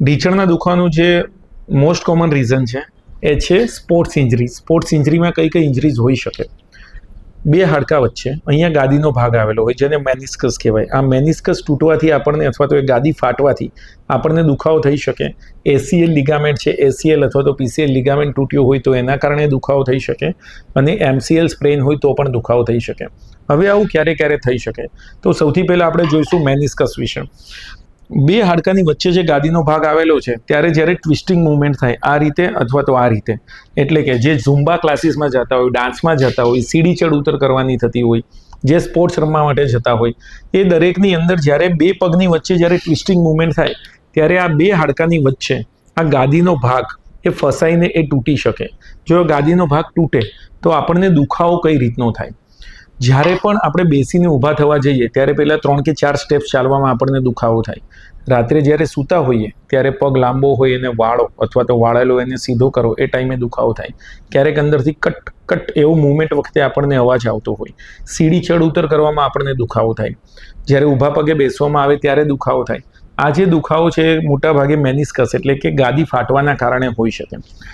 ઢીંચણના દુખાવાનું જે most common reason છે એ છે સ્પોર્ટ્સ ઇન્જરી. સ્પોર્ટ્સ ઇન્જરીમાં કઈ કઈ ઇન્જરીઝ હોઈ શકે? બે હાડકા વચ્ચે અહીંયા ગાદીનો ભાગ આવેલો હોય જેને મેનિસ્કસ કહેવાય. આ મેનિસ્કસ તૂટવાથી આપણને અથવા તો એ ગાદી ફાટવાથી આપણને દુખાવો થઈ શકે. એસીએલ લિગામેન્ટ છે, એસીએલ અથવા તો પીસીએલ લિગામેન્ટ તૂટ્યો હોય તો એના કારણે દુખાવો થઈ શકે, અને એમસીએલ સ્પ્રેન હોય તો પણ દુખાવો થઈ શકે. હવે આવું ક્યારે ક્યારે થઈ શકે? તો સૌથી પહેલાં આપણે જોઈશું મેનિસ્કસ વિશે. બે હાડકાની વચ્ચે જે ગાદીનો ભાગ આવેલો છે ત્યારે જ્યારે ટ્વિસ્ટિંગ મૂવમેન્ટ થાય આ રીતે અથવા તો આ રીતે, એટલે કે જે ઝુમ્બા ક્લાસીસમાં જતા હોય, ડાન્સમાં જતા હોય, સીડી ચડ ઉતર કરવાની થતી હોય, જે સ્પોર્ટ્સ રમવા માટે જતા હોય, એ દરેકની અંદર જ્યારે બે પગની વચ્ચે જ્યારે ટ્વિસ્ટિંગ મૂવમેન્ટ થાય ત્યારે આ બે હાડકાની વચ્ચે આ ગાદીનો ભાગ એ ફસાઈને એ તૂટી શકે. જો ગાદીનો ભાગ તૂટે તો આપણને દુખાવો કઈ રીતનો થાય? જ્યારે પણ આપણે બેસીને ઊભા થવા જઈએ ત્યારે પહેલાં 3 કે 4 સ્ટેપ્સ ચાલવામાં આપણને દુખાવો થાય. રાત્રે જ્યારે સૂતા હોઈએ ત્યારે પગ લાંબો હોય એને વાળો અથવા તો વાળેલો એને સીધો કરો એ ટાઈમે દુખાવો થાય. ક્યારેક અંદરથી કટ કટ એવું મૂવમેન્ટ વખતે આપણને અવાજ આવતો હોય. સીડી ચડ ઉતર કરવામાં આપણને દુખાવો થાય. જ્યારે ઊભા પગે બેસવામાં આવે ત્યારે દુખાવો થાય. આ જે દુખાવો છે એ મોટાભાગે મેનિસ્કસ એટલે કે ગાદી ફાટવાના કારણે હોઈ શકે.